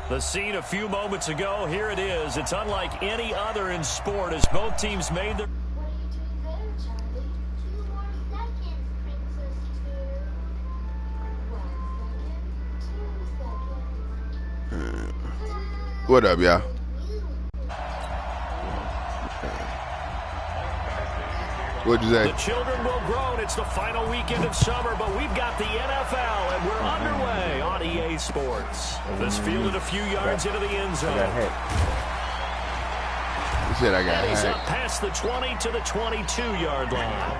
The scene a few moments ago, here it is. It's unlike any other in sport as both teams made their... What up, y'all? What'd you say? The children will grow. It's the final weekend of summer, but we've got the NFL, and we're underway on EA Sports. This fielded a few yards into the end zone. He said I got hit. He's up past the 20 to the 22-yard line.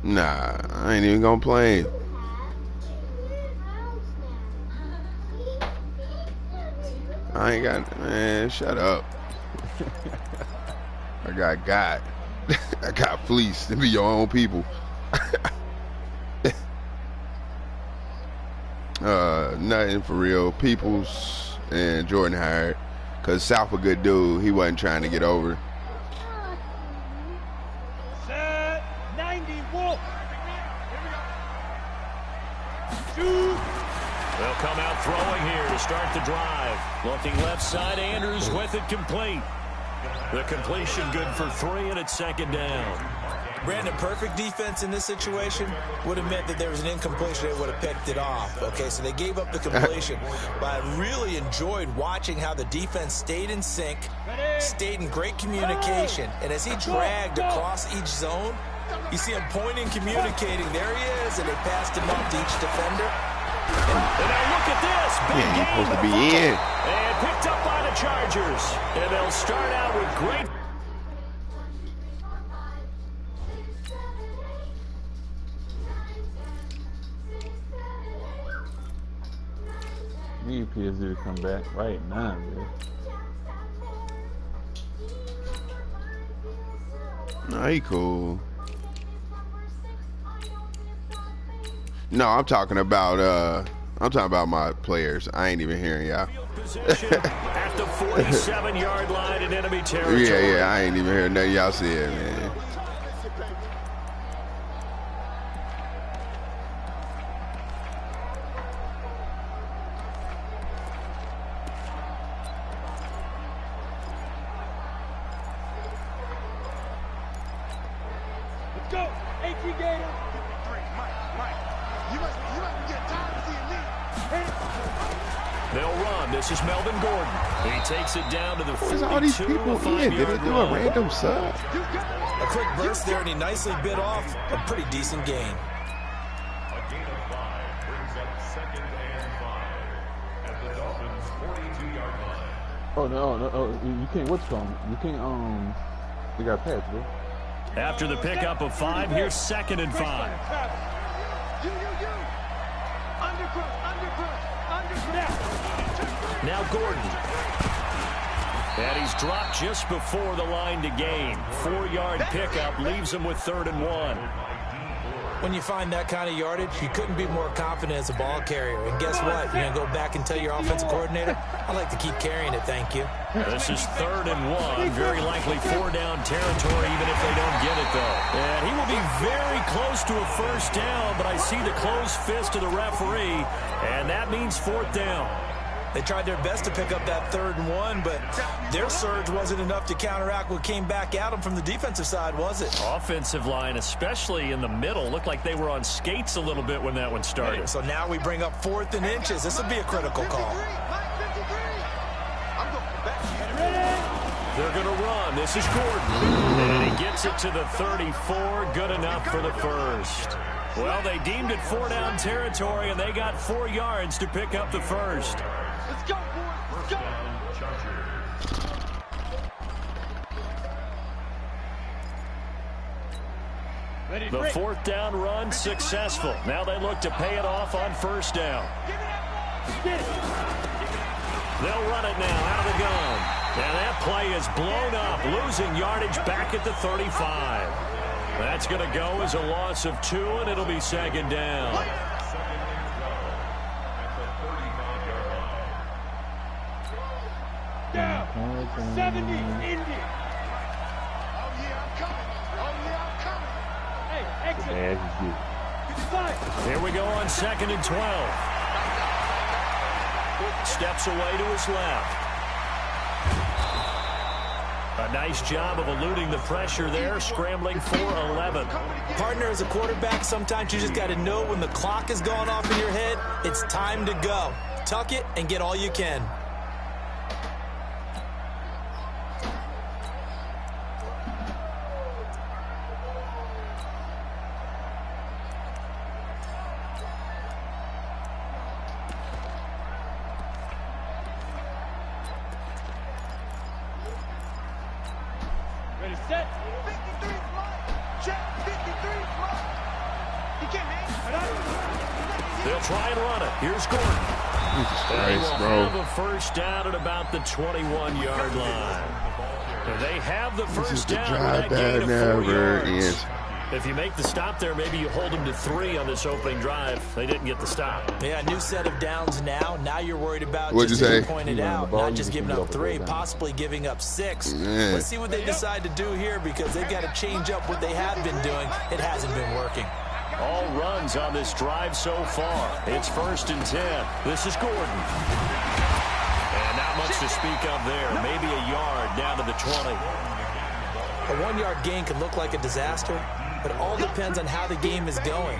Nah, I ain't even gonna play it. I ain't got, man, shut up. I got I got fleeced to be your own people. Nothing for real. Peoples and Jordan Howard, because South a good dude. He wasn't trying to get over. Set 91. They'll come out throwing here to start the drive. Looking left side, Andrews with it complete. The completion good for 3, and it's second down. Brandon, perfect defense in this situation would have meant that there was an incompletion. They would have picked it off. Okay, so they gave up the completion. But I really enjoyed watching how the defense stayed in sync, stayed in great communication. And as he dragged across each zone, you see him pointing, communicating. There he is, and they passed him up to each defender. And now look at this. Big Yeah, he's game supposed to be in. And picked up by the Chargers. And they'll start out with great. Need PSG to come back right now, man. No, he cool. No, I'm talking about my players. I ain't even hearing y'all. At the 47-yard line in enemy territory. Yeah, I ain't even hearing nothing y'all said, man. Let's go. AT Gator. Mike. You must get tired of seeing me. They'll run. This is Melvin Gordon. He takes it down to the 42. Where's all these people in? Did they do a random sub? A quick burst there, and he nicely bit off a pretty decent gain. A gain of 5 brings up 2nd and 5 at the Dolphins' 42-yard line. Oh no, you can't. What's wrong? You can't. You got pass, bro. After the pickup of 5, here's 2nd and 5. You. Undercross. Now Gordon. And he's dropped just before the line to gain. 4-yard pickup leaves him with 3rd and 1. When you find that kind of yardage, you couldn't be more confident as a ball carrier. And guess what? You're going to go back and tell your offensive coordinator, I'd like to keep carrying it, thank you. This is 3rd and 1. Very likely 4-down territory, even if they don't get it, though. And he will be very close to a first down, but I see the closed fist of the referee, and that means 4th down. They tried their best to pick up that 3rd and 1, but their surge wasn't enough to counteract what came back at them from the defensive side, was it? Offensive line, especially in the middle, looked like they were on skates a little bit when that one started. So now we bring up 4th and inches. This will be a critical call. They're going to run. This is Gordon. And he gets it to the 34. Good enough for the first. Well, they deemed it 4-down territory, and they got 4 yards to pick up the first. Let's go, boys. Let's go. The 4th down run successful. Now they look to pay it off on 1st down. They'll run it now out of the gun. And that play is blown up, losing yardage back at the 35. That's going to go as a loss of 2, and it'll be 2nd down. 70 Indy. Oh, yeah, I'm coming. Hey, Here we go on 2nd and 12. Steps away to his left. A nice job of eluding the pressure there, scrambling for 11. Partner, as a quarterback, sometimes you just got to know when the clock is going off in your head, it's time to go. Tuck it and get all you can. Ready, set. 53, check. 53, he can't hang. They'll try and run it. Here's Gordon. Jesus They will Christ, bro. have a first down at about the 21-yard line. They have the This is first the down drive with that that gain of 4 never yards. ends. If you make the stop there, maybe you hold them to 3 on this opening drive. They didn't get the stop. Yeah, new set of downs now. Now you're worried about, What'd just you as you say? pointed Yeah, out, the ball, not you just just giving leave it up up and 3, go down. possibly giving up 6. Yeah. Let's see what they decide to do here, because they've got to change up what they have been doing. It hasn't been working. All runs on this drive so far. It's 1st and 10. This is Gordon. And not much to speak of there. Maybe a yard down to the 20. A 1-yard gain can look like a disaster, but it all depends on how the game is going.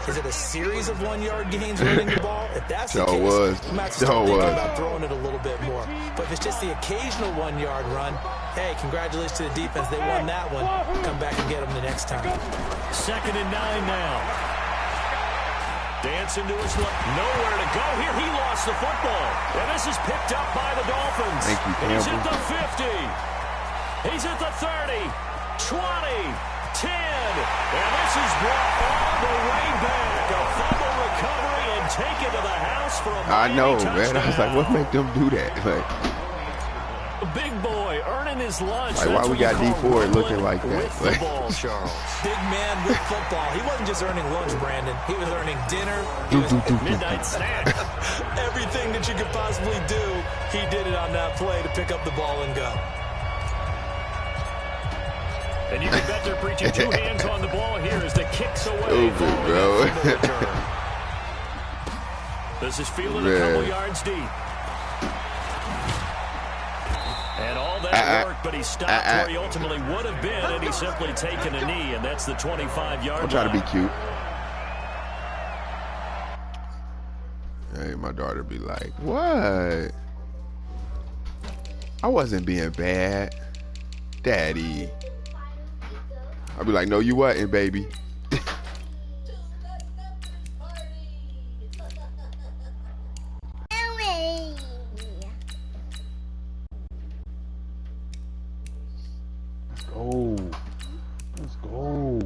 Is it a series of 1-yard gains running the ball? If that's the Sure case, was. you might have to Sure start thinking was. about throwing it a little bit more. But if it's just the occasional 1-yard run, hey, congratulations to the defense. They won that one. Come back and get them the next time. 2nd and 9 now. Dancing to his left. Nowhere to go here. He lost the football. And this is picked up by the Dolphins. Thank you, He's at Campbell. the 50. He's at the 30, 20, 10. And this is brought all the way back. A fumble recovery and taken to the house for a I know, Miami man. I was like, what make them do that? Like, A big boy earning his lunch. Like, why That's we what you got call D4 looking rumbling like that? with the Like- ball, Charles. Big man with football. He wasn't just earning lunch, Brandon. He was earning dinner. He was Midnight snack. everything that you could possibly do. He did it on that play to pick up the ball and go. And you can bet they're preaching 2 hands on the ball here as the kicks away. Stupid, following bro. that fumble return. This is fielded a couple Man. yards deep. And all that work, but he stopped where he ultimately would have been, and he's simply taken a knee, and that's the 25-yard I'm line. trying to be cute. Hey, my daughter be like, what? I wasn't being bad, Daddy. I'll be like, no, you wasn't, baby. Let's go. Let's go.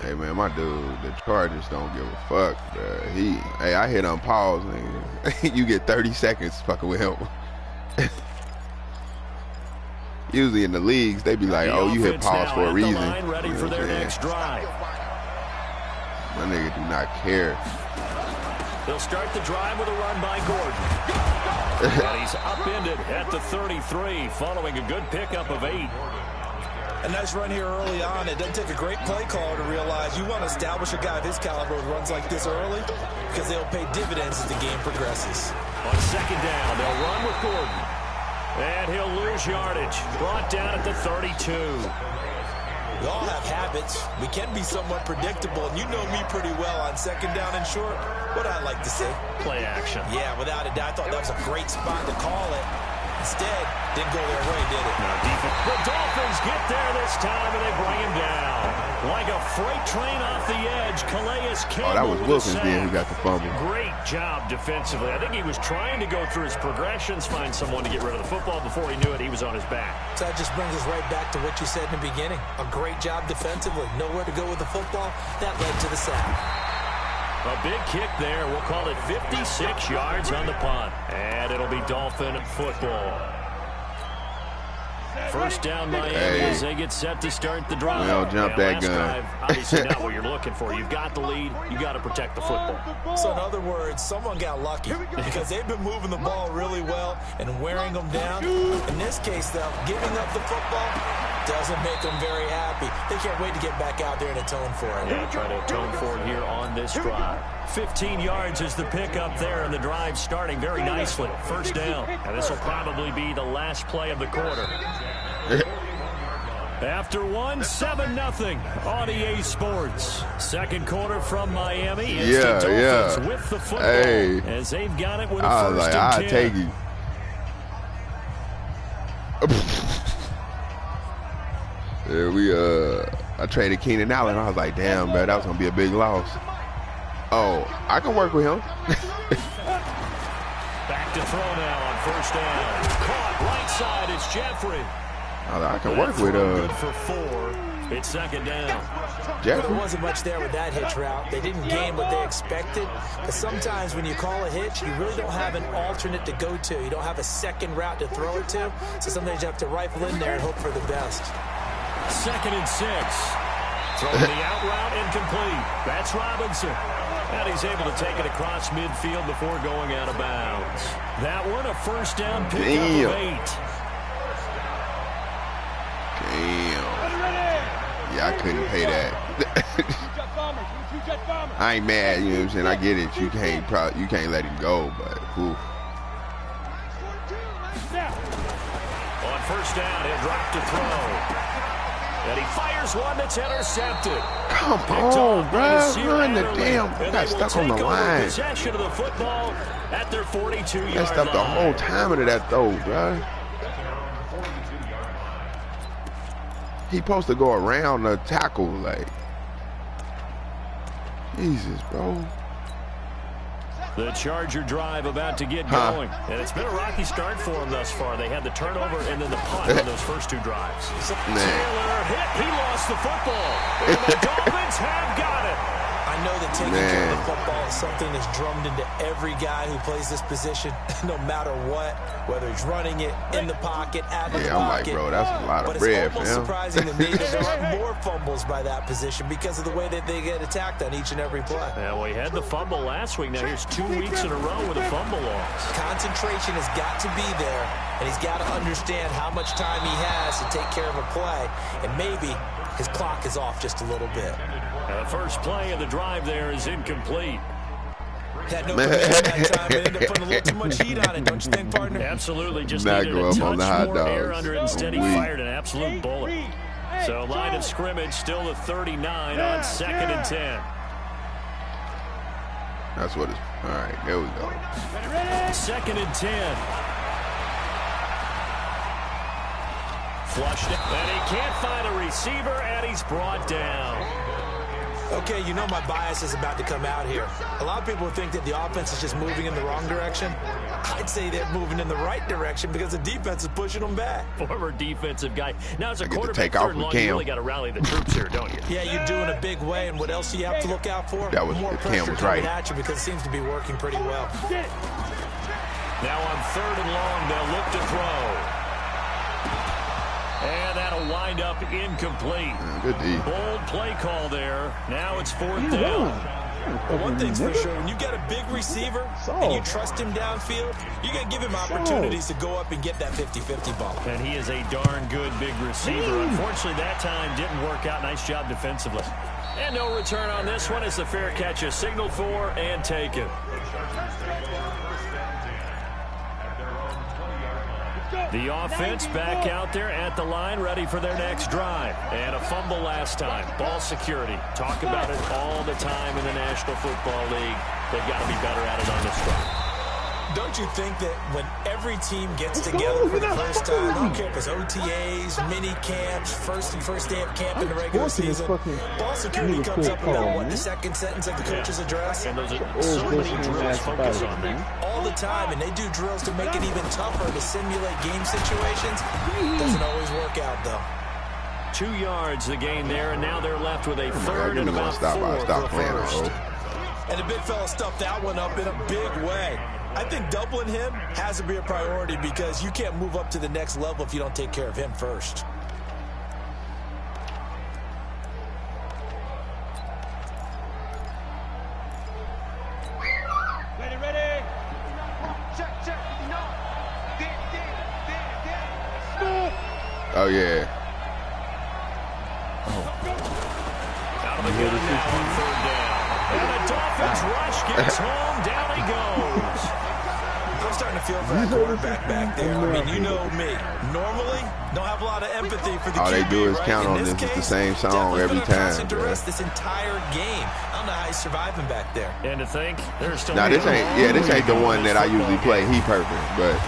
Hey, man, my dude, the Chargers don't give a fuck, bruh. Hey, I hit on pause, nigga. You get 30 seconds fucking with him. Usually in the leagues, they be like, The oh, you hit offense pause now for a at the reason. line, ready You know for what their I'm saying? next drive. My nigga do not care. They'll start the drive with a run by Gordon. And he's upended at the 33, following a good pickup of 8. A nice run here early on. It doesn't take a great play caller to realize you want to establish a guy of his caliber with runs like this early, because they'll pay dividends as the game progresses. On 2nd down, they'll run with Gordon. And he'll lose yardage. Brought down at the 32. We all have habits. We can be somewhat predictable, and you know me pretty well on 2nd down and short. What I like to say. Play action. Yeah, without a doubt, I thought that was a great spot to call it. Instead, didn't go their way, did it? Now the Dolphins get there this time, and they bring him down. Like a freight train off the edge, Calais Campbell. Oh, that was with a Wilkins sack. then who got the fumble. Great job defensively. I think he was trying to go through his progressions, find someone to get rid of the football. Before he knew it, he was on his back. So that just brings us right back to what you said in the beginning. A great job defensively. Nowhere to go with the football. That led to the sack. A big kick there. We'll call it 56 yards on the punt. And it'll be Dolphin football. First down Miami as they get set to start the drive. We don't jump that gun. Drive, obviously not what you're looking for. You've got the lead. You got to protect the football. So in other words, someone got lucky because they've been moving the ball really well and wearing them down. In this case, though, giving up the football doesn't make them very happy. They can't wait to get back out there and atone for it. Yeah, try to atone for it here on this drive. 15 yards is the pickup there, and the drive starting very nicely. First down. And this will probably be the last play of the quarter. After 7-0 on EA Sports. Second quarter from Miami. It's the Dolphins with the football as they've got it with a first and 10. I'll take you. I traded Keenan Allen. I was like, damn, man, that was going to be a big loss. Oh, I can work with him. Back to throw now on first down. Caught right side. It's Jeffrey. I can work with good for 4. It's second down. Jeffrey. There wasn't much there with that hitch route. They didn't gain what they expected. Because sometimes when you call a hitch, you really don't have an alternate to go to. You don't have a second route to throw it to. So sometimes you have to rifle in there and hope for the best. Second and 6. Throwing the out route incomplete. That's Robinson. And he's able to take it across midfield before going out of bounds. That one, a first down pickup of 8. Damn. Yeah, I couldn't pay that. I ain't mad, you know what I'm saying? I get it. You can't let him go, but whew. On first down, he'll drop to throw. And he fires one that's intercepted. Come on, bro. Run the damn. Got stuck on the line. Possession of the football at their 42-yard line. Messed up the whole time of that throw, bro. He supposed to go around the tackle, like. Jesus, bro. The Charger drive about to get going. And it's been a rocky start for them thus far. They had the turnover and then the punt on those first 2 drives. Taylor hit. He lost the football. And the Dolphins have got it. I know that taking care of the football is something that's drummed into every guy who plays this position, no matter what, whether he's running it, in the pocket, out of the pocket. I'm like, bro, that's a lot of bread, But it's almost surprising to me that there aren't more fumbles by that position because of the way that they get attacked on each and every play. Yeah, well, he had the fumble last week. Now here's 2 weeks in a row with a fumble loss. Concentration has got to be there, and he's got to understand how much time he has to take care of a play, and maybe his clock is off just a little bit. The first play of the drive there is incomplete. Had no provision that time, but ended up putting a little too much heat on it, don't you think, partner? Absolutely, just Not needed go a up touch on the hot more air dogs. under it. Instead, he fired an absolute bullet. So line of scrimmage still the 39 on second and 10. That's what it's. All right, there we go. Second and 10. Flushed it, and he can't find a receiver, and he's brought down. Okay, you know my bias is about to come out here. A lot of people think that the offense is just moving in the wrong direction. I'd say they're moving in the right direction because the defense is pushing them back. Former defensive guy. Now, as a quarterback, take off third and long, Cam. you really got to rally the troops here, don't you? Yeah, you're doing a big way, and what else do you have to look out for? That was more Cam pressure was coming right. at you because it seems to be working pretty well. Now on third and long, they'll look to throw. And that'll wind up incomplete. Good D. Bold play call there. Now it's fourth down. Well, one thing's for sure, when you got a big receiver and you trust him downfield, you're going to give him opportunities to go up and get that 50-50 ball. And he is a darn good big receiver. Unfortunately, that time didn't work out. Nice job defensively. And no return on this one as the fair catch is signaled for and taken. The offense back out there at the line, ready for their next drive. And a fumble last time. Ball security. Talk about it all the time in the National Football League. They've got to be better at it on this drive. Don't you think that when every team gets together for the first time, I don't care if it's OTAs, mini camps, first day of camp in the regular season, ball security comes up about, what, the second sentence of the coach's address? And those are so many drills focus on that. All the time, and they do drills to make it even tougher to simulate game situations. Doesn't always work out, though. 2 yards the gain there, and now they're left with a third and about 4 for the first. And the big fella stuffed that one up in a big way. I think doubling him has to be a priority because you can't move up to the next level if you don't take care of him first. Ready. Check. Oh, yeah. Out of the gun now on third down. And the Dolphins rush gets home. Down he goes. I'm starting to feel for that quarterback back there. I mean, you know me. Normally, don't have a lot of empathy for the QB. All they do is right? count on this. It's the same song every time. This entire game. I don't know how he's surviving back there. And to think, there's still... Now, this ain't the one that I usually play. He perfect, but...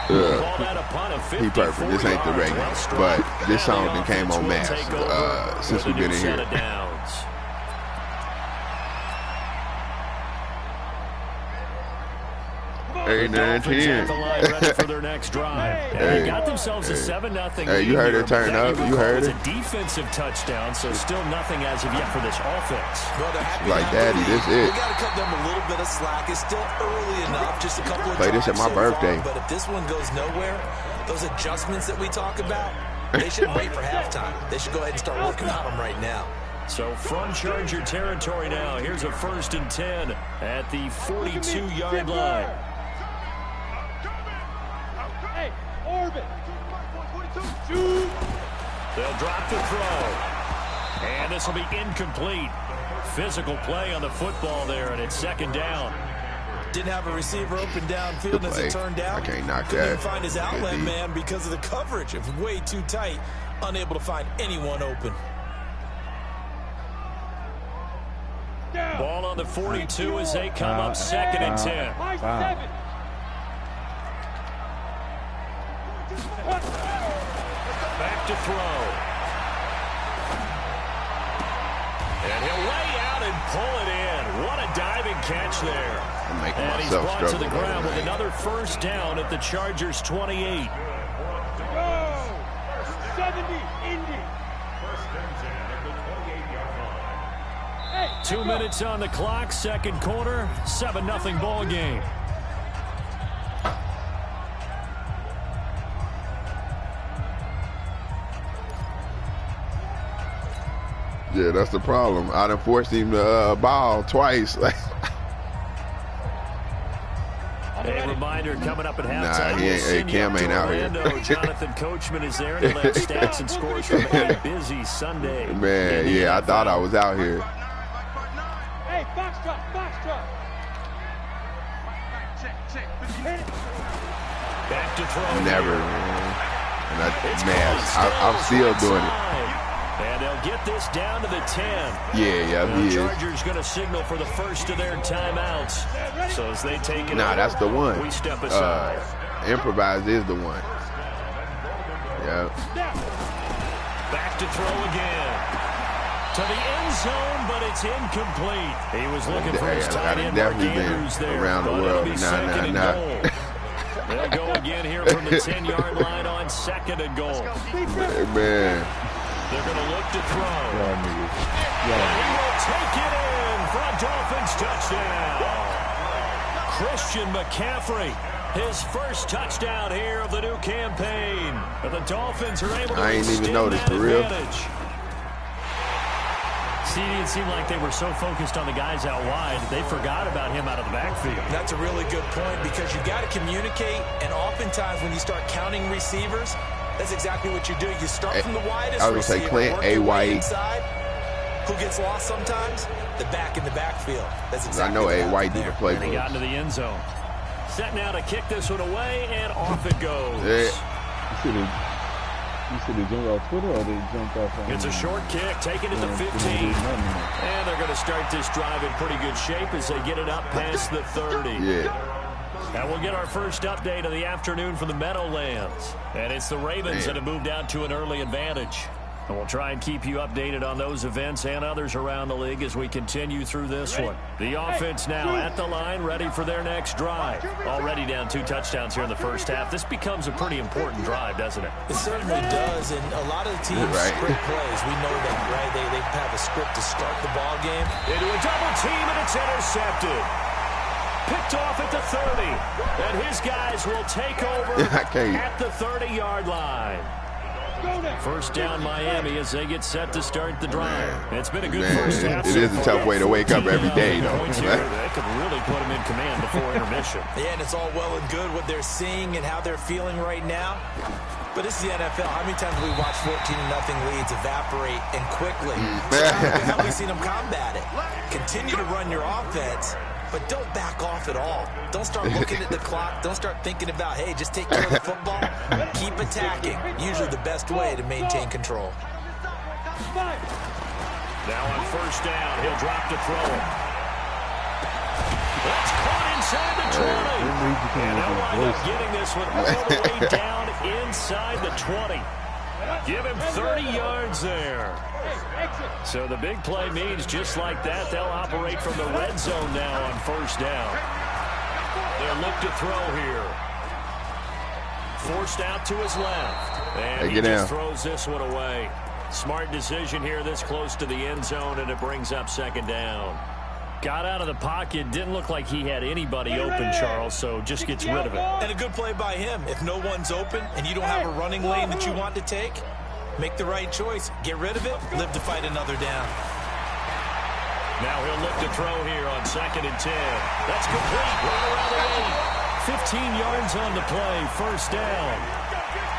he perfect. This ain't the regular. But this song that came on mass since we've been in here. Hey, ready for their next drive. They got themselves a 7-0. Hey, you heard it turn up. You heard it. It's a defensive touchdown, so still nothing as of yet for this offense. Like, Daddy, this is it. We got to cut them a little bit of slack. It's still early enough. Just a couple of play this at my birthday. But if this one goes nowhere, those adjustments that we talk about, they shouldn't wait for halftime. They should go ahead and start working on them right now. So from Charger territory now, here's a 1st and 10 at the 42-yard line. Hey, orbit. They'll drop the throw. And this will be incomplete. Physical play on the football there, and it's 2nd down. Didn't have a receiver open downfield as it turned out. I can't knock Couldn't that. find his outlet man because of the coverage. It was way too tight. Unable to find anyone open. Ball on the 42 as they come up 2nd and 10. Back to throw. And he'll lay out and pull it in. What a diving catch there. I'm making and he's myself brought to the struggle ground with tonight. another 1st down at the Chargers 28. Go! 70, Indy. 2 minutes on the clock, 2nd quarter, 7-0 ball game. Yeah, that's the problem. I done forced him to ball twice. A reminder coming up at halftime. Nah, he ain't. Cam ain't out here. Jonathan Coachman is there. And he'll have stats and scores from a busy Sunday. Man, yeah, I thought I was out here. Hey, box drop. Back to throw. Never, man. And I'm still doing it. And they'll get this down to the 10. Yeah, he is. The Chargers going to signal for the first of their timeouts. So as they take it, Nah, that's the one. We step aside. Improvise is the one. Yeah. Back to throw again. To the end zone, but it's incomplete. He was looking for his tight end, Mark Andrews, there. Around the world. Nah. They'll go again here from the 10-yard line on 2nd and goal. Man. They're going to look to throw. And he will take it in for a Dolphins touchdown. Christian McCaffrey, his first touchdown here of the new campaign. And the Dolphins are able to I ain't even extend noticed, that for real. advantage. It seemed like they were so focused on the guys out wide, they forgot about him out of the backfield. That's a really good point because you got to communicate, and oftentimes when you start counting receivers, that's exactly what you do. You start from the widest I was going to say Clint, A. White. Inside. Who gets lost sometimes? The back in the backfield. That's exactly I know A. White did the play. And he got into the end zone. Set now to kick this one away, and off it goes. Yeah. You said they jumped off Twitter or they jumped off on... It's a short kick, taken at the 15. And they're going to start this drive in pretty good shape as they get it up past the 30. Yeah. And we'll get our first update of the afternoon from the Meadowlands. And it's the Ravens that have moved out to an early advantage. And we'll try and keep you updated on those events and others around the league as we continue through this one. The offense now at the line, ready for their next drive. Already down 2 touchdowns here in the first half. This becomes a pretty important drive, doesn't it? It certainly does, and a lot of the teams script plays. We know that, right? They have a script to start the ball game. Into a double team, and it's intercepted. Picked off at the 30. And his guys will take over at the 30-yard line. First down Miami as they get set to start the drive. It's been a good first half. It is a tough way to wake up every day, though. That could really put them in command before intermission. Yeah, and it's all well and good what they're seeing and how they're feeling right now. But this is the NFL. How many times have we watched 14-0 leads evaporate and quickly? How have we seen them combat it? Continue to run your offense, but don't back off at all. Don't start looking at the clock. Don't start thinking about, hey, just take care of the football. Keep attacking. Usually the best way to maintain control. Now on first down, he'll drop to throw it. That's caught inside the 20. And they'll wind up getting this one all the way down inside the 20. Give him 30 yards there. So the big play means just like that, they'll operate from the red zone now on first down. They'll look to throw here. Forced out to his left. And he just throws this one away. Smart decision here this close to the end zone, and it brings up second down. Got out of the pocket. Didn't look like he had anybody open, Charles, so just gets rid of it. And a good play by him. If no one's open and you don't have a running lane that you want to take, make the right choice. Get rid of it. Live to fight another down. Now he'll look to throw here on 2nd and 10. That's complete. Right around the 8. 15 yards on the play. First down.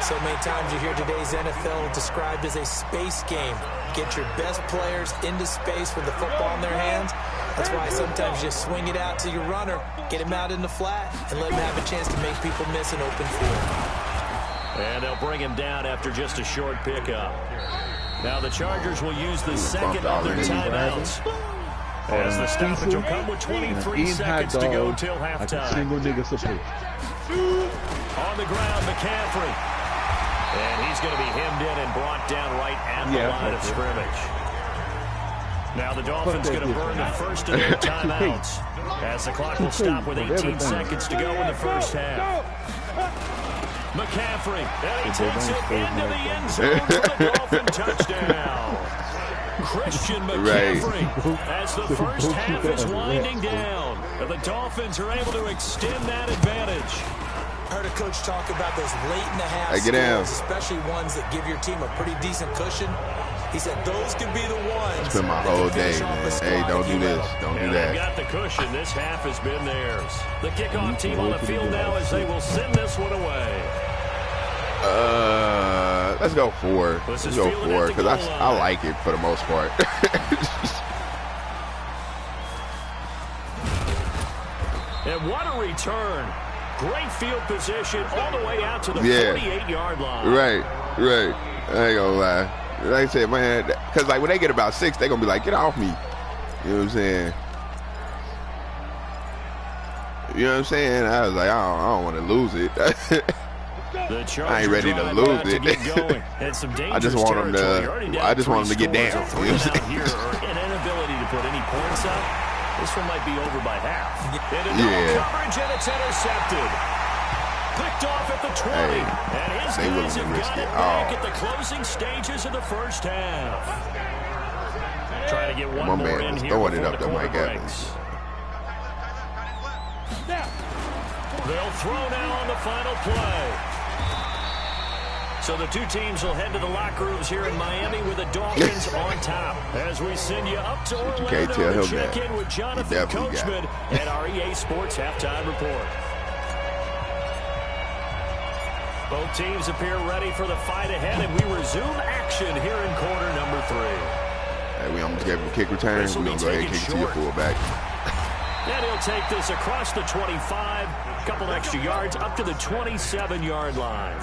So many times you hear today's NFL described as a space game. Get your best players into space with the football in their hands. That's why sometimes you just swing it out to your runner, get him out in the flat, and let him have a chance to make people miss an open field. And they'll bring him down after just a short pickup. Now the Chargers will use the second of their timeouts. As the stoppage will come with 23 seconds to go till halftime. Single nigga support. On the ground, McCaffrey. And he's going to be hemmed in and brought down right at the line of scrimmage. Now the Dolphins going to burn the first of their timeouts as the clock will stop with 18 seconds to go in the first half. McCaffrey, and he takes it into the end zone for the Dolphin touchdown. Christian McCaffrey as the first half is winding down. And the Dolphins are able to extend that advantage. I heard a coach talk about those late-in-the-half scores, especially ones that give your team a pretty decent cushion. He said those could be the ones. Spend my whole day, man. Hey, don't do this. Don't do that. They've got the cushion. This half has been theirs. The kickoff team on the field now as they will send this one away. Let's go 4. Let's go 4 because I like it for the most part. And what a return. Great field position all the way out to the 48-yard line. Right. I ain't gonna lie. Like I said, man, because like when they get about 6, they're gonna be like, get off me. You know what I'm saying? You know what I'm saying? I was like, I don't want to lose it. I ain't ready to lose it. I just want them to get down. You know what I'm saying? Here, an inability to put any points up. This one might be over by half. Into coverage, and it's intercepted. Picked off at the 20. And his guys have got it back at the closing stages of the first half. Trying to get one more in here before the quarter breaks. They'll throw now on the final play. So the two teams will head to the locker rooms here in Miami with the Dolphins on top. As we send you up to Orlando to check in with Jonathan Coachman at our EA Sports Halftime Report. Both teams appear ready for the fight ahead, and we resume action here in quarter number 3. Hey, we almost gave him a kick return. We're going to go ahead and kick it to your fullback. And he'll take this across the 25, a couple extra yards, up to the 27-yard line.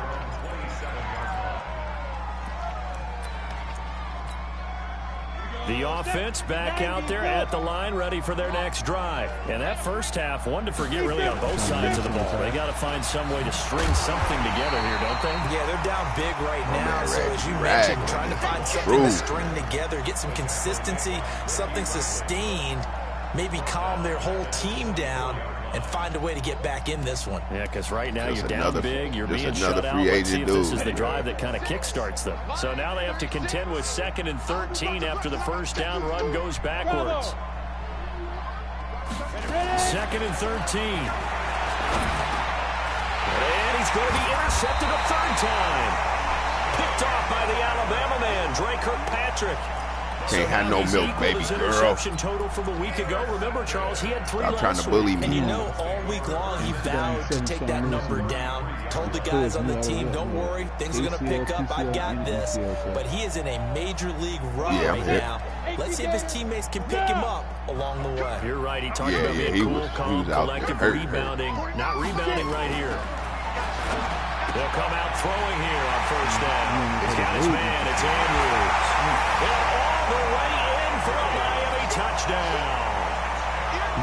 The offense back out there at the line, ready for their next drive. And that first half, one to forget really on both sides of the ball. They got to find some way to string something together here, don't they? Yeah, they're down big right now. So as you mentioned, trying to find something to string together, get some consistency, something sustained, maybe calm their whole team down and find a way to get back in this one. Yeah, because right now you're down big, you're being shut out. Let's see if this is the drive that kind of kickstarts them. So now they have to contend with 2nd and 13 after the first down run goes backwards. 2nd and 13. And he's going to be intercepted a third time. Picked off by the Alabama man, Dre Kirkpatrick. Can't have no milk, baby girl. Interception total from a week ago. Remember, Charles, he had 3 Stop trying to bully me. And you know, all week long, he vowed to take that number down. Told the guys on the team, don't worry, things are going to pick up. I've got this. But he is in a major league run right now. Let's see if his teammates can pick him up along the way. You're right. He talked about being cool, calm, collective, rebounding. Not rebounding right here. They'll come out throwing here on first down. He's got his man. It's Andrews. And all the way in for a Miami touchdown.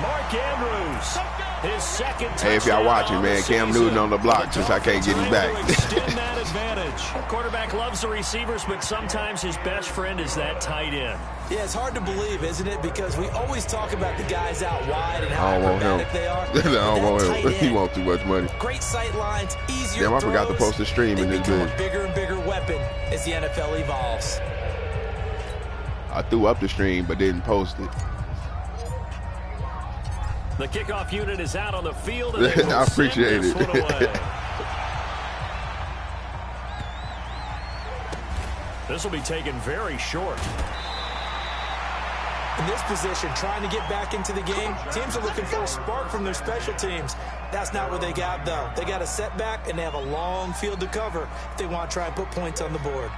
Mark Andrews, his 2nd touchdown. Hey, if y'all watching, man, Cam Newton on the block since I can't get him back. Extend that advantage. Quarterback loves the receivers, but sometimes his best friend is that tight end. Yeah, it's hard to believe, isn't it? Because we always talk about the guys out wide and how acrobatic they are. I don't want him. He wants too much money. Great sight lines, easier Damn, I forgot to post the stream in this video. Bigger and bigger weapon as the NFL evolves. I threw up the stream but didn't post it. The kickoff unit is out on the field. And I appreciate it. This will be taken very short. In this position, trying to get back into the game, teams are looking for a spark from their special teams. That's not what they got, though. They got a setback, and they have a long field to cover if they want to try and put points on the board.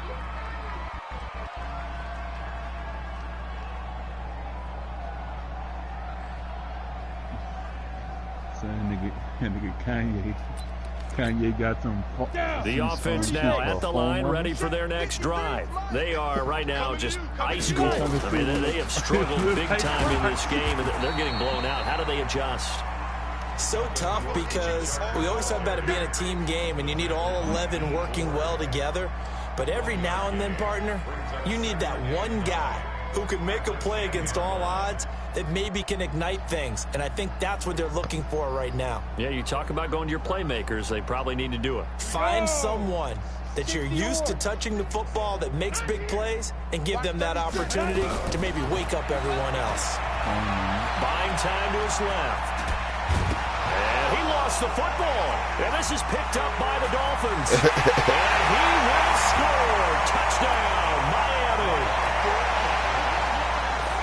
Kanye got some. The offense now at the line, ready for their next drive. They are right now just ice cold. I mean, they have struggled big time in this game, and they're getting blown out. How do they adjust? So tough because we always talk about it being a team game, and you need all 11 working well together. But every now and then, partner, you need that one guy who can make a play against all odds that maybe can ignite things. And I think that's what they're looking for right now. Yeah, you talk about going to your playmakers. They probably need to do it. Find someone that you're used to touching the football that makes big plays and give them that opportunity to maybe wake up everyone else. Buying time to his left. And he lost the football. And this is picked up by the Dolphins. And he will score. Touchdown, Miami.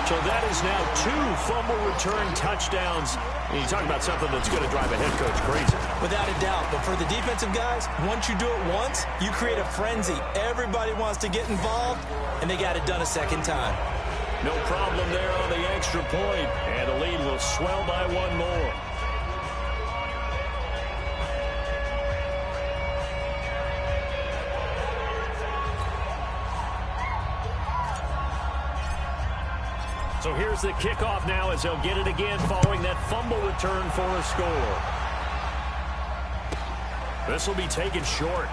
So that is now 2 fumble return touchdowns. And you talk about something that's going to drive a head coach crazy. Without a doubt. But for the defensive guys, once you do it once, you create a frenzy. Everybody wants to get involved, and they got it done a second time. No problem there on the extra point. And the lead will swell by 1 more. So here's the kickoff now as they'll get it again following that fumble return for a score. This will be taken short.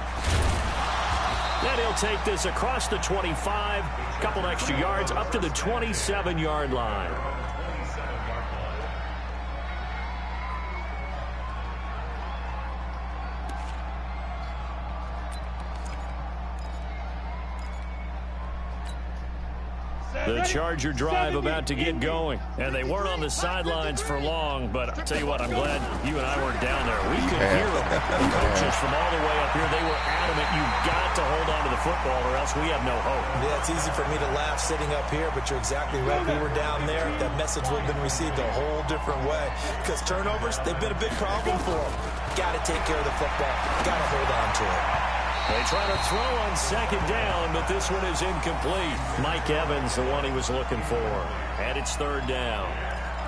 Then he'll take this across the 25, a couple extra yards up to the 27-yard line. The Charger drive about to get going. And they weren't on the sidelines for long, but I'll tell you what, I'm glad you and I weren't down there. We could hear them. The coaches from all the way up here, they were adamant. You've got to hold on to the football or else we have no hope. Yeah, it's easy for me to laugh sitting up here, but you're exactly right. We were down there. That message would have been received a whole different way. Because turnovers, they've been a big problem for them. Got to take care of the football. Got to hold on to it. They try to throw on second down, but this one is incomplete. Mike Evans, the one he was looking for. And it's third down.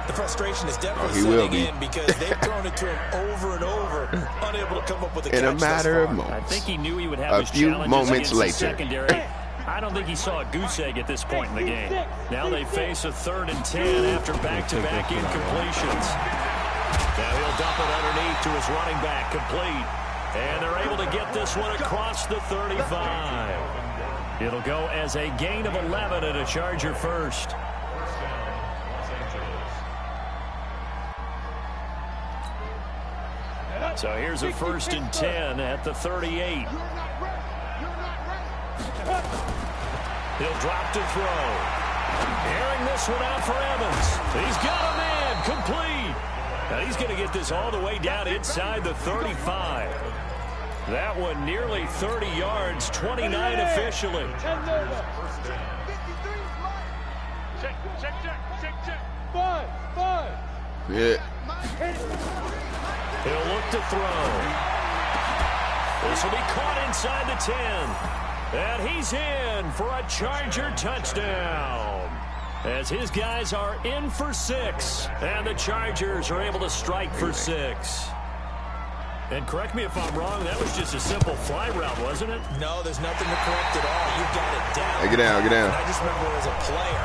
The frustration is definitely setting in because they've thrown it to him over and over, unable to come up with a catch. In a matter of moments. I think he knew he would have his few challenges moments against later. the secondary. I don't think he saw a goose egg at this point in the game. Now they face a 3rd and 10 after back-to-back incompletions. Now he'll dump it underneath to his running back, complete. And they're able to get this one across the 35. It'll go as a gain of 11 and a Charger first. So here's a 1st and 10 at the 38. He'll drop to throw. Airing this one out for Evans. He's got a man, complete. And he's going to get this all the way down inside the 35. That one nearly 30 yards, 29 officially. Check. 5. Yeah. He'll look to throw. This will be caught inside the 10. And he's in for a Charger touchdown. As his guys are in for 6. And the Chargers are able to strike for 6. And correct me if I'm wrong, that was just a simple fly route, wasn't it? No, there's nothing to correct at all. You've got it down. Hey, get down. And I just remember as a player,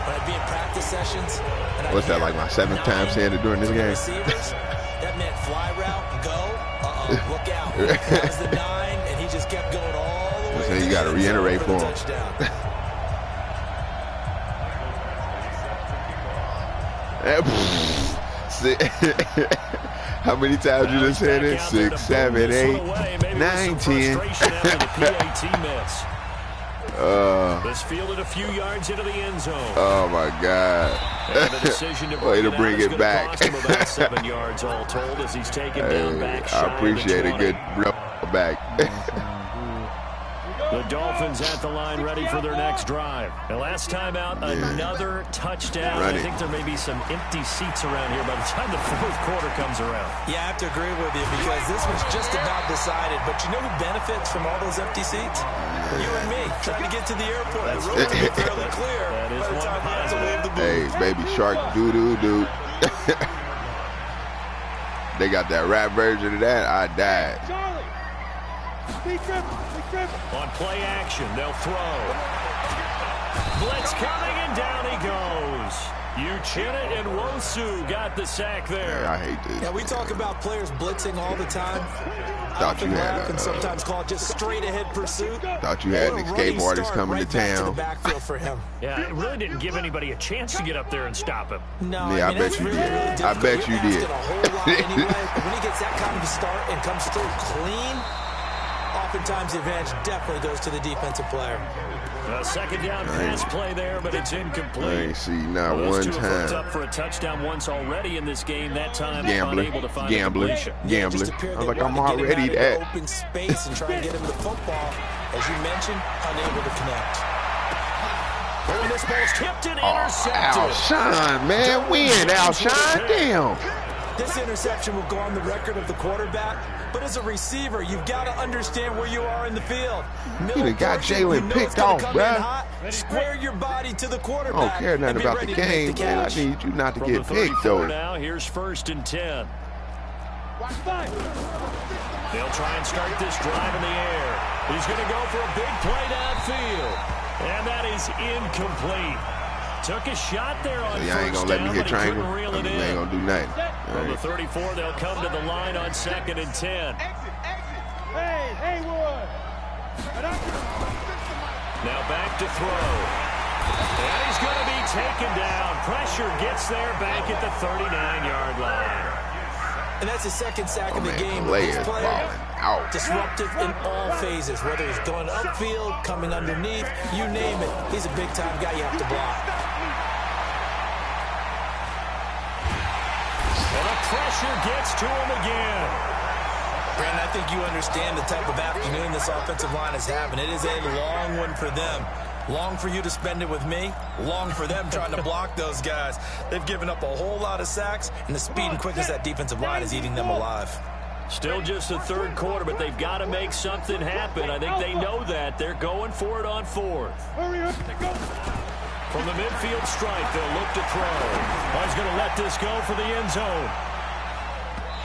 when I'd be in practice sessions. And What's that, like my 7th time saying it during this game? Receivers, that meant fly route, go, look out. That was the 9, and he just kept going all the way. So you got to reiterate for him. How many times you just said it? 6, 7, 8, 9, 10. This fielded a few yards into the end zone. Oh my God! Way to bring it back. Cost him about 7 yards all told as he's taken down back. I appreciate a good back. The Dolphins at the line ready for their next drive. And last time out, another touchdown. I think there may be some empty seats around here by the time the 4th quarter comes around. Yeah, I have to agree with you because this one's just about decided. But you know who benefits from all those empty seats? You and me, trying to get to the airport. The road will be fairly clear that is by the time we have to leave the booth. Hey, baby shark, doo-doo-doo. They got that rap version of that. I died. On play action, they'll throw. Blitz coming, and down he goes. Uchenna and Wosu got the sack there. Yeah, I hate this. Yeah, we talk about players blitzing all the time. Thought you had and sometimes call it just straight ahead pursuit. Thought you had an escape artist coming to town. To the backfield for him. Yeah, it really didn't give anybody a chance to get up there and stop him. No, yeah, I bet you did. I bet you did. A whole lot anyway, but when he gets that kind of a start and comes through clean, oftentimes the advantage definitely goes to the defensive player. A second down pass play there, but it's incomplete. I ain't see not one time. Up for a touchdown once already in this game. That time Gambling. unable to find Gambling. Yeah, I was like, I'm already that. Open space and try and get him the football. As you mentioned, unable to connect. Oh, this ball's tipped and intercepted. Alshon, man, win, Alshon, damn. This interception will go on the record of the quarterback, but as a receiver, you've got to understand where you are in the field. You done got Jalen picked off, bruh. Square your body to the quarterback. I don't care nothing about the game, man. I need you not to get picked, though. Now, here's 1st and 10. They'll try and start this drive in the air. He's going to go for a big play downfield, and that is incomplete. Took a shot there on so y'all ain't gonna let me hit triangle. I mean, they ain't gonna do nothing. From the 34, they'll come to the line on 2nd and 10. Hey, Wood. Now back to throw. And he's going to be taken down. Pressure gets there back at the 39-yard line. And that's the 2nd sack of the game. This player out. Disruptive in all phases, whether he's going upfield, coming underneath, you name it. He's a big-time guy you have to block. And the pressure gets to him again. Brandon, I think you understand the type of afternoon this offensive line is having. It is a long one for them. Long for you to spend it with me. Long for them trying to block those guys. They've given up a whole lot of sacks, and the speed and quickness of that defensive line is eating them alive. Still just the 3rd quarter, but they've got to make something happen. I think they know that. They're going for it on 4th. From the midfield stripe, they'll look to throw. He's going to let this go for the end zone.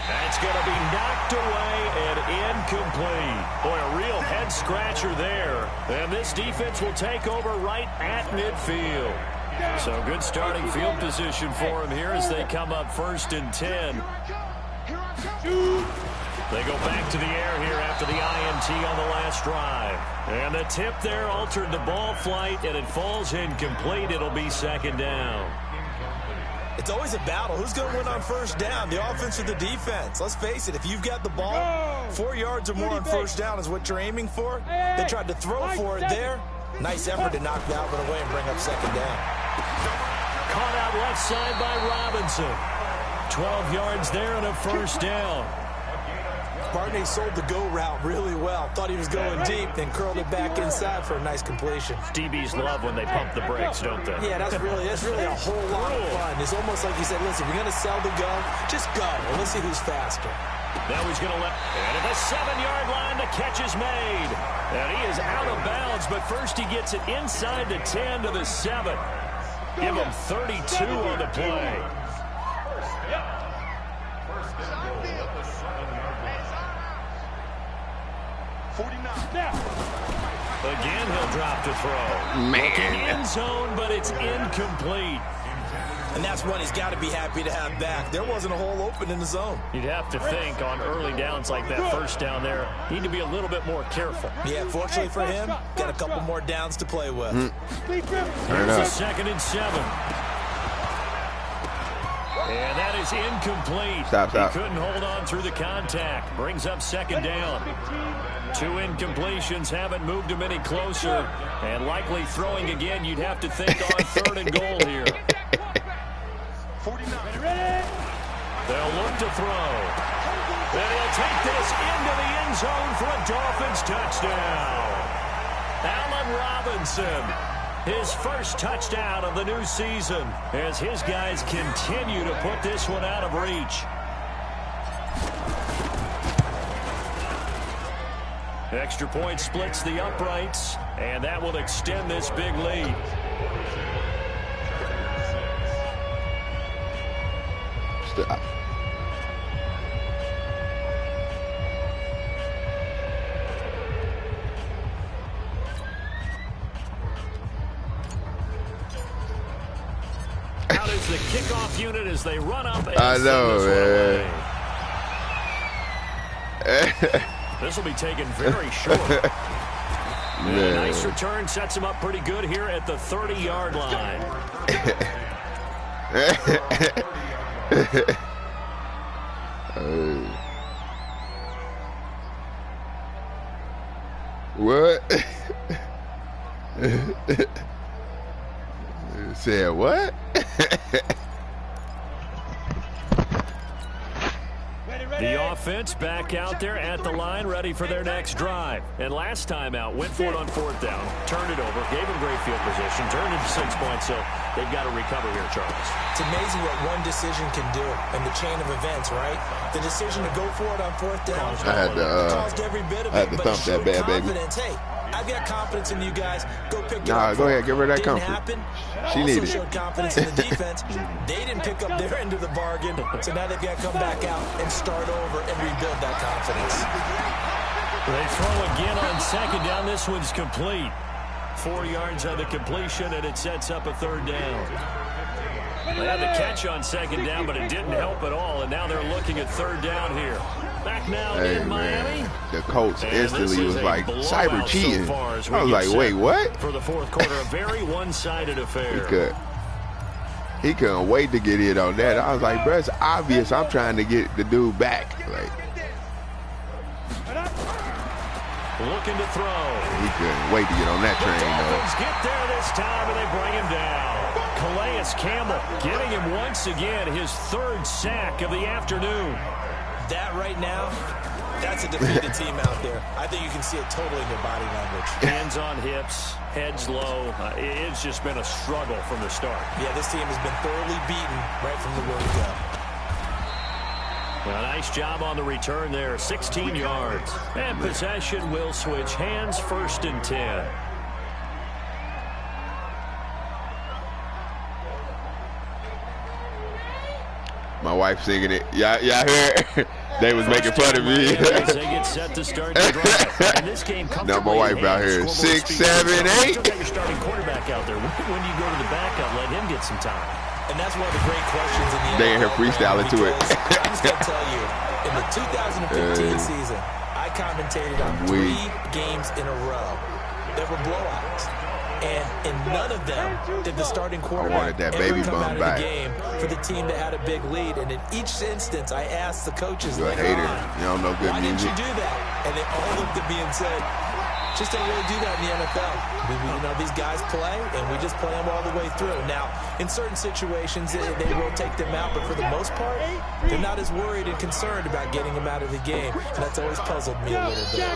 That's going to be knocked away and incomplete. Boy, a real head-scratcher there. And this defense will take over right at midfield. So good starting field position for him here as they come up 1st and 10. They go back to the air here after the INT on the last drive. And the tip there altered the ball flight, and it falls incomplete. It'll be 2nd down. It's always a battle. Who's going to win on 1st down, the offense or the defense? Let's face it, if you've got the ball, 4 yards or more on 1st down is what you're aiming for. They tried to throw for it there. Nice effort to knock that one away and bring up 2nd down. Caught out left side by Robinson. 12 yards there and a first down. Barney sold the go route really well. Thought he was going deep, then curled it back inside for a nice completion. DBs love when they pump the brakes, don't they? Yeah, that's really a whole lot of fun. It's almost like he said, listen, we're going to sell the go. Just go, and let's see who's faster. Now he's going to let, and at the 7-yard line, the catch is made. And he is out of bounds, but first he gets it inside the 10 to the 7. Give him 32 on the play. Again, he'll drop to throw. Looking end zone, but it's incomplete. And that's one he's got to be happy to have back. There wasn't a hole open in the zone. You'd have to think on early downs like that first down there, need to be a little bit more careful. Yeah, fortunately for him, got a couple more downs to play with. Here's a 2nd and 7. And that is incomplete. Stop. He couldn't hold on through the contact. Brings up 2nd down. 2 incompletions haven't moved him any closer. And likely throwing again, you'd have to think on 3rd and goal here. They'll look to throw. And he'll take this into the end zone for a Dolphins touchdown. Allen Robinson, his first touchdown of the new season, as his guys continue to put this one out of reach. Extra point splits the uprights, and that will extend this big lead. Stop. Out is the kickoff unit as they run up. And I know, man. This will be taken very short. A nice return sets him up pretty good here at the 30-yard line. What? Said what? The offense back out there at the line, ready for their next drive. And last time out, went for it on 4th down, turned it over, gave them great field position, turned it to 6 points, so they've got to recover here, Charles. It's amazing what one decision can do in the chain of events, right? The decision to go for it on 4th down caused every bit of it, but it showed confidence. Hey, I've got confidence in you guys. Go pick it up. Go ahead, give her that comfort. Happen. She needed it. Showed confidence in the defense. They didn't pick up their end of the bargain, so now they've got to come back out and start over and rebuild that confidence. They throw again on 2nd down. This one's complete. 4 yards on the completion, and it sets up a 3rd down. They had the catch on 2nd down, but it didn't help at all, and now they're looking at 3rd down here. Back now in Miami. Man. The coach instantly was like, cyber cheating. So I was like, wait, what? For the 4th quarter, a very one-sided affair. He couldn't wait to get in on that. I was like, bro, it's obvious I'm trying to get the dude back. Like, looking to throw. He couldn't wait to get on that train, though. Get there this time, and they bring him down. Calais Campbell getting him once again his 3rd sack of the afternoon. That right now, that's a defeated team out there. I think you can see it totally in their body language. Hands on hips, heads low. It's just been a struggle from the start. Yeah, this team has been thoroughly beaten right from the word go. A nice job on the return there, 16 yards. And possession will switch hands, 1st and 10. My wife singing it. Y'all heard? They was making fun of me. They get set to start the drive. And this game now my wife out here, 6, 7, 8. Still got your starting quarterback out there. When do you go to the backup? Let him get some time. And that's one of the great questions in the NFL. They in here freestyling to it. I'm just going to tell you, in the 2015 season, I commentated on 3 games in a row that were blowouts. And in none of them did the starting quarterback ever come out of the game for the team that had a big lead. And in each instance, I asked the coaches later on, you don't know good why music. Didn't you do that? and they all looked at me and said, just don't really do that in the NFL. You know, these guys play, and we just play them all the way through. Now, in certain situations, they will take them out, but for the most part, they're not as worried and concerned about getting them out of the game, and that's always puzzled me a little bit.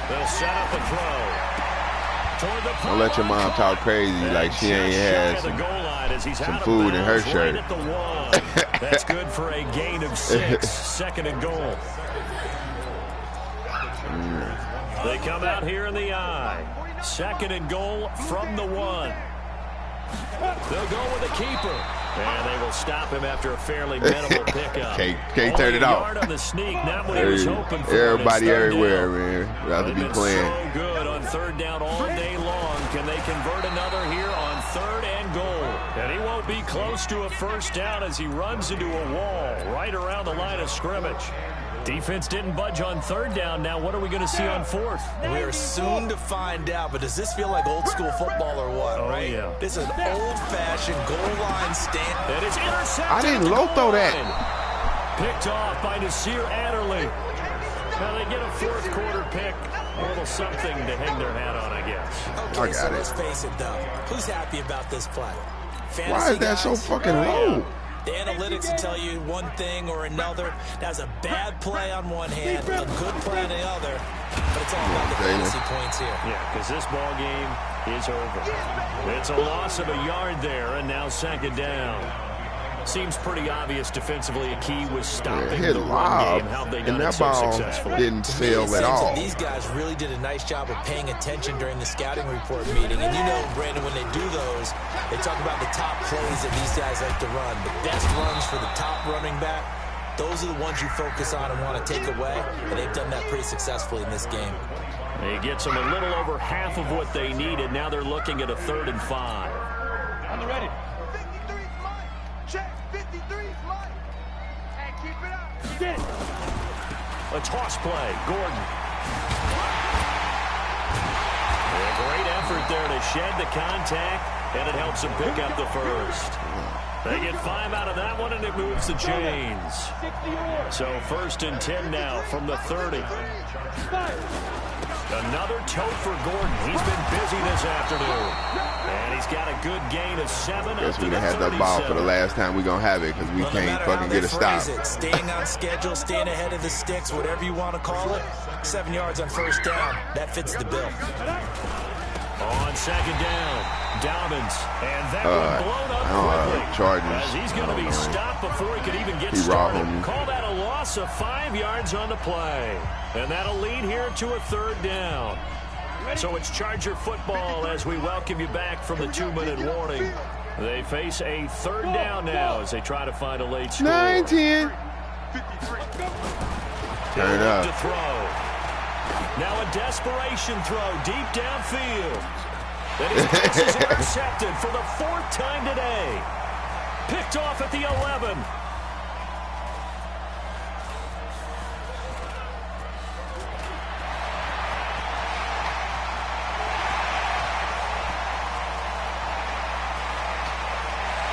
They'll set up a throw. Don't let your mom talk crazy like she ain't had some food in her shirt. That's good for a gain of 6, 2nd and goal. They come out here in the I. 2nd and goal from the 1. They'll go with the keeper. And they will stop him after a fairly minimal pickup. Can't turn it off. On the sneak, not what he was hoping for. Everybody everywhere, man. About to be playing. So good on 3rd down all day long. Can they convert another here on 3rd and goal? And he won't be close to a 1st down as he runs into a wall right around the line of scrimmage. Defense didn't budge on 3rd down. Now what are we going to see on 4th? We're soon to find out, but does this feel like old school football or what, right? Yeah. This is an old-fashioned goal line stand. And it's intercepted. I didn't low-throw that. Picked off by Nasir Adderley. Now they get a 4th quarter pick. A little something to hang their hat on, I guess. Okay, so let's face it, though. Who's happy about this play? Fantasy Why is that so fucking low? The analytics will tell you one thing or another. That's a bad play on one hand, a good play on the other. But it's all about the fantasy points here. Yeah, because this ball game is over. It's a loss of a yard there, and now 2nd down. Seems pretty obvious defensively. A key was stopping the run game. How'd they done it so successfully? Didn't fail at all. These guys really did a nice job of paying attention during the scouting report meeting. And you know, Brandon, when they do those, they talk about the top plays that these guys like to run. The best runs for the top running back, those are the ones you focus on and want to take away. And they've done that pretty successfully in this game. He gets them a little over half of what they needed. Now they're looking at a 3rd and 5. On the ready. 53's mine. Check. 53's mine. And keep it up. Get it. A toss play. Gordon. A great effort there to shed the contact, and it helps him pick up the 1st. They get 5 out of that one, and it moves the chains. So 1st and 10 now from the 30. Another tote for Gordon. He's been busy this afternoon. And he's got a good gain of 7. Guess we done had that ball for the last time we're going to have it because we can't fucking get a stop. Staying on schedule, staying ahead of the sticks, whatever you want to call it. 7 yards on 1st down. That fits the bill. On 2nd down, Dolphins. And that one blown up quickly. As he's going to be stopped before he could even get started. Call that a loss of 5 yards on the play. And that'll lead here to a 3rd down. So it's Charger football as we welcome you back from the 2-minute warning. They face a 3rd down now as they try to find a late score. 9-10. Turn up. To throw. Now a desperation throw deep downfield. Then his pass is intercepted for the 4th time today. Picked off at the 11.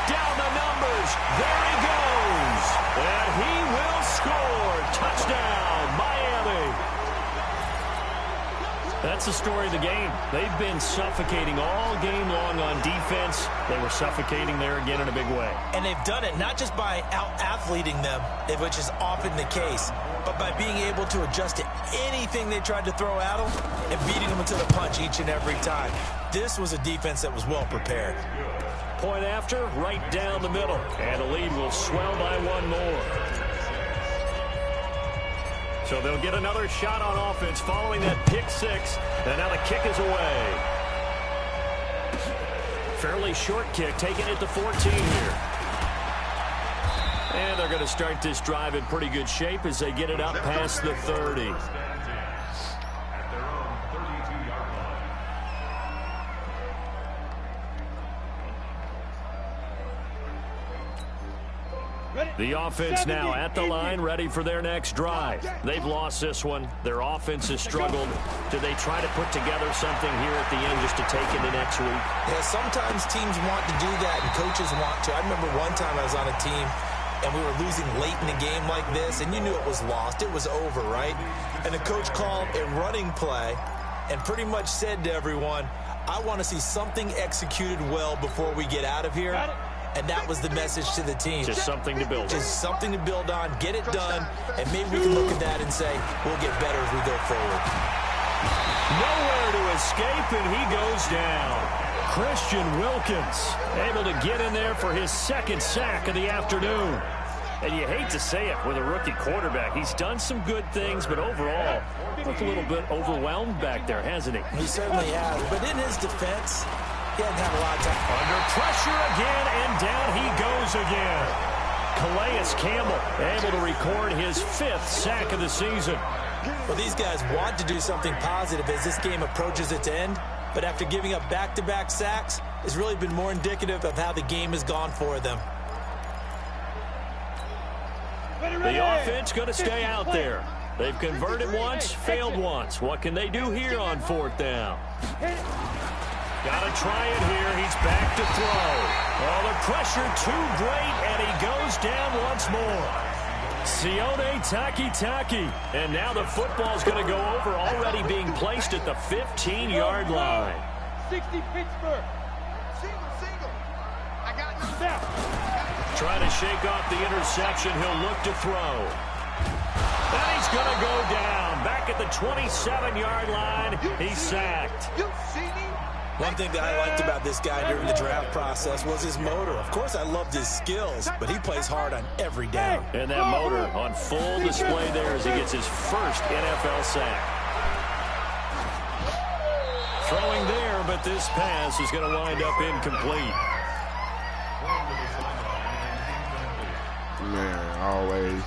Down the numbers. There he goes. And he will score. Touchdown, Miami. That's the story of the game. They've been suffocating all game long on defense. They were suffocating there again in a big way. And they've done it not just by out-athleting them, which is often the case, but by being able to adjust to anything they tried to throw at them and beating them into the punch each and every time. This was a defense that was well prepared. Point after, right down the middle. And the lead will swell by 1 more. So they'll get another shot on offense following that pick 6. And now the kick is away. Fairly short kick, taking it to 14 here. And they're going to start this drive in pretty good shape as they get it up past the 30. The offense now at the line, ready for their next drive. They've lost this one. Their offense has struggled. Do they try to put together something here at the end just to take into next week? Yeah, sometimes teams want to do that and coaches want to. I remember one time I was on a team and we were losing late in the game like this, and you knew it was lost. It was over, right? And the coach called a running play and pretty much said to everyone, I want to see something executed well before we get out of here. And that was the message to the team. Just something to build on. Just something to build on, get it done, and maybe we can look at that and say, we'll get better as we go forward. Nowhere to escape, and he goes down. Christian Wilkins able to get in there for his second sack of the afternoon. And you hate to say it with a rookie quarterback. He's done some good things, but overall, looked a little bit overwhelmed back there, hasn't he? He certainly has. But in his defense, he hasn't had a lot of time. Under pressure again, and down he goes again. Calais Campbell able to record his 5th sack of the season. Well, these guys want to do something positive as this game approaches its end. But after giving up back-to-back sacks, it's really been more indicative of how the game has gone for them. The offense going to stay out there. They've converted once, failed once. What can they do here on 4th down? Got to try it here. He's back to throw. Oh, the pressure too great, and he goes down once more. Sione Takitaki. And now the football's going to go over, already being placed at the 15-yard line. 60 Pittsburgh. Single. I got you. Snap. Trying to shake off the interception. He'll look to throw. And he's going to go down. Back at the 27-yard line. He's sacked. You see me? One thing that I liked about this guy during the draft process was his motor. Of course, I loved his skills, but he plays hard on every down. And that motor on full display there as he gets his first NFL sack. Throwing there, but this pass is going to wind up incomplete. Man, always.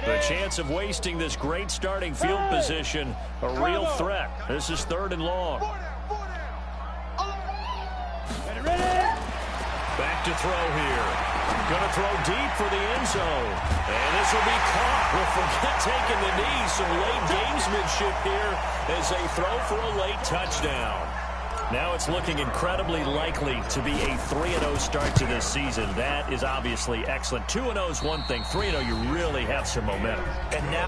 The chance of wasting this great starting field position, a real threat. This is 3rd and long. Back to throw here. Going to throw deep for the end zone. And this will be caught. We'll forget taking the knee. Some late gamesmanship here as they throw for a late touchdown. Now it's looking incredibly likely to be a 3-0 start to this season. That is obviously excellent. 2-0 is one thing. 3-0, you really have some momentum. And now